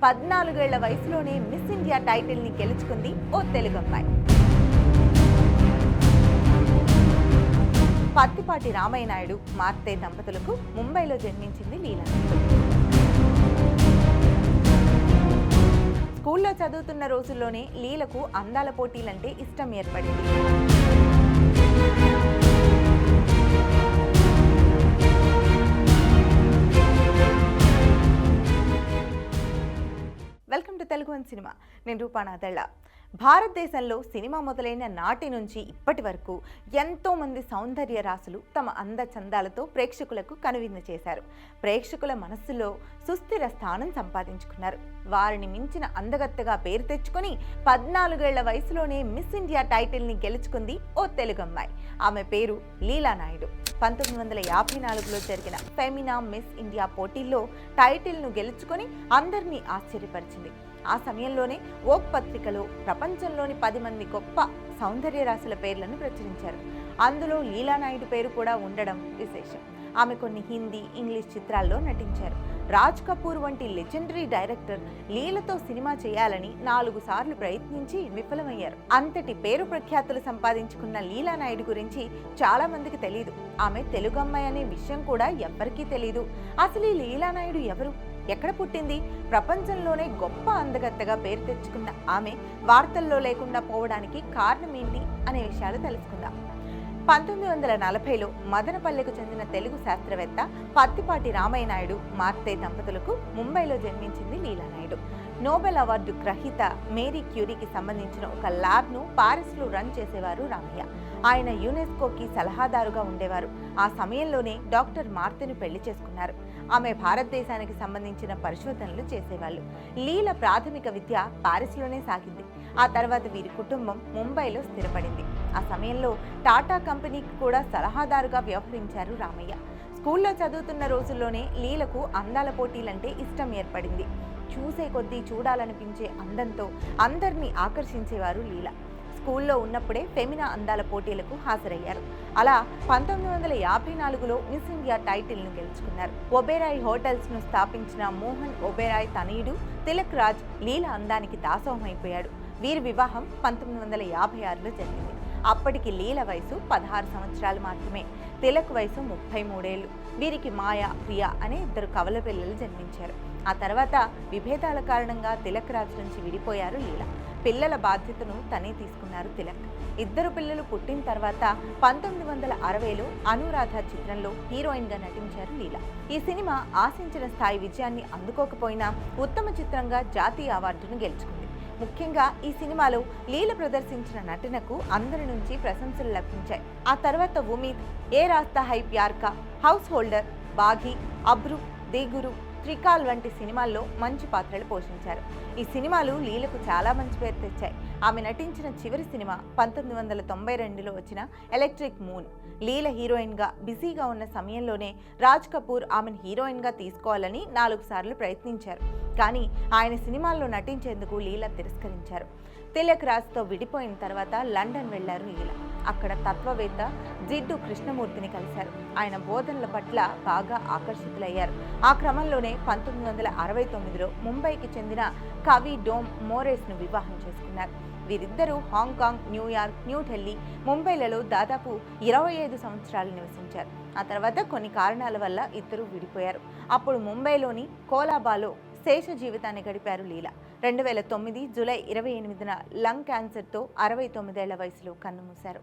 14 ఏళ్ల వయసులోనే miss India టైటిల్ని గెలుచుకుంది ఓ తెలుగు అమ్మాయి. పత్తిపాటి రామయ్య నాయుడు, మార్తే దంపతులకు ముంబైలో జన్మించింది లీలా. స్కూల్లో చదువుతున్న రోజుల్లోనే లీలకు అందాల పోటీలంటే ఇష్టం ఏర్పడింది. Welcome to Telugu one cinema. నేను రూపానాథళ్ళ. భారతదేశంలో సినిమా మొదలైన నాటి నుంచి ఇప్పటి వరకు ఎంతోమంది సౌందర్య రాసులు తమ అందచందాలతో ప్రేక్షకులకు కనువిందు చేశారు. ప్రేక్షకుల మనస్సులో సుస్థిర స్థానం సంపాదించుకున్నారు. వారిని మించిన అందగత్తెగా పేరు తెచ్చుకొని 14 ఏళ్ల వయసులోనే మిస్ ఇండియా టైటిల్ని గెలుచుకుంది ఓ తెలుగు అమ్మాయి. ఆమె పేరు లీలా నాయుడు. 1954లో జరిగిన ఫెమినా మిస్ ఇండియా పోటీల్లో టైటిల్ను గెలుచుకొని అందరినీ ఆశ్చర్యపరిచింది. ఆ సమయంలోనే వోగ్ పత్రికలో ప్రపంచంలోని 10 మంది గొప్ప సౌందర్య రాశుల పేర్లను ప్రచురించారు. అందులో లీలా నాయుడు పేరు కూడా ఉండడం విశేషం. ఆమె కొన్ని హిందీ, ఇంగ్లీష్ చిత్రాల్లో నటించారు. రాజ్ కపూర్ వంటి లెజెండరీ డైరెక్టర్ లీలతో సినిమా చేయాలని 4 సార్లు ప్రయత్నించి విఫలమయ్యారు. అంతటి పేరు ప్రఖ్యాతులు సంపాదించుకున్న లీలా నాయుడు గురించి చాలా మందికి తెలియదు. ఆమె తెలుగు అమ్మాయి అనే విషయం కూడా ఎవ్వరికీ తెలియదు. అసలు ఈ లీలా నాయుడు ఎవరు, ఎక్కడ పుట్టింది, ప్రపంచంలోనే గొప్ప అందగత్తెగా పేరు తెచ్చుకున్న ఆమె వార్తల్లో లేకుండా పోవడానికి కారణం ఏంటి అనే విషయాలు తెలుసుకుందాం. 1940లో మదనపల్లెకు చెందిన తెలుగు శాస్త్రవేత్త పత్తిపాటి రామయ్య నాయుడు, మార్తే దంపతులకు ముంబైలో జన్మించింది లీలా నాయుడు. నోబెల్ అవార్డు గ్రహీత మేరీ క్యూరీకి సంబంధించిన ఒక ల్యాబ్ను పారిస్లో రన్ చేసేవారు రామయ్య. ఆయన యునెస్కోకి సలహాదారుగా ఉండేవారు. ఆ సమయంలోనే డాక్టర్ మార్తెను పెళ్లి చేసుకున్నారు. ఆమె భారతదేశానికి సంబంధించిన పరిశోధనలు చేసేవాళ్ళు. లీల ప్రాథమిక విద్య పారిస్లోనే సాగింది. ఆ తర్వాత వీరి కుటుంబం ముంబైలో స్థిరపడింది. ఆ సమయంలో టాటా కంపెనీకి కూడా సలహాదారుగా వ్యవహరించారు రామయ్య. స్కూల్లో చదువుతున్న రోజుల్లోనే లీలకు అందాల పోటీలంటే ఇష్టం ఏర్పడింది. చూసే కొద్దీ చూడాలనిపించే అందంతో అందరినీ ఆకర్షించేవారు లీల. స్కూల్లో ఉన్నప్పుడే ఫెమినా అందాల పోటీలకు హాజరయ్యారు. అలా 1954లో మిస్ ఇండియా టైటిల్ను గెలుచుకున్నారు. ఒబెరాయ్ హోటల్స్ను స్థాపించిన మోహన్ ఒబెరాయ్ తనయుడు తిలక్ రాజ్ లీలా అందానికి దాసోహమైపోయాడు. వీరి వివాహం 1956లో జరిగింది. అప్పటికి లీల వయసు 16 సంవత్సరాలు మాత్రమే. తిలక్ వయసు 33 ఏళ్లు. వీరికి మాయా, ప్రియా అనే 2 కవల పిల్లలు జన్మించారు. ఆ తర్వాత విభేదాల కారణంగా తిలక్ రాజ్ నుంచి విడిపోయారు లీల. పిల్లల బాధ్యతను తనే తీసుకున్నారు తిలక్. 2 పిల్లలు పుట్టిన తర్వాత 1960లో అనురాధ చిత్రంలో హీరోయిన్గా నటించారు లీల. ఈ సినిమా ఆశించిన స్థాయి విజయాన్ని అందుకోకపోయినా ఉత్తమ చిత్రంగా జాతీయ అవార్డును గెలుచుకుంది. ముఖ్యంగా ఈ సినిమాలో లీల ప్రదర్శించిన నటనకు అందరి నుంచి ప్రశంసలు లభించాయి. ఆ తర్వాత ఉమీద్, ఏ రాస్తా హై ప్యార్ కా, హౌస్ హోల్డర్, బాఘీ, అబ్రు, దేగురు, త్రికాల్ వంటి సినిమాల్లో మంచి పాత్రలు పోషించారు. ఈ సినిమాలు లీలకు చాలా మంచి పేరు తెచ్చాయి. ఆమె నటించిన చివరి సినిమా 1992లో వచ్చిన ఎలక్ట్రిక్ మూన్. లీల హీరోయిన్గా బిజీగా ఉన్న సమయంలోనే రాజ్ కపూర్ ఆమెను హీరోయిన్గా తీసుకోవాలని 4 సార్లు ప్రయత్నించారు. కానీ ఆయన సినిమాల్లో నటించేందుకు లీల తిరస్కరించారు. తిలక్ రాజ్తో విడిపోయిన తర్వాత లండన్ వెళ్లారు లీల. అక్కడ తత్వవేత్త జిడ్డు కృష్ణమూర్తిని కలిశారు. ఆయన బోధనల పట్ల బాగా ఆకర్షితులయ్యారు. ఆ క్రమంలోనే 1969లో ముంబైకి చెందిన కవి డోమ్ మోరేస్ను వివాహం చేసుకున్నారు. వీరిద్దరూ హాంకాంగ్, న్యూయార్క్, న్యూఢిల్లీ, ముంబైలలో దాదాపు 25 సంవత్సరాలు నివసించారు. ఆ తర్వాత కొన్ని కారణాల వల్ల ఇద్దరూ విడిపోయారు. అప్పుడు ముంబైలోని కోలాబాలో శేష జీవితాన్ని గడిపారు లీల. 2009 జూలై 28న లంగ్ క్యాన్సర్తో 69 ఏళ్ల వయసులో కన్నుమూశారు.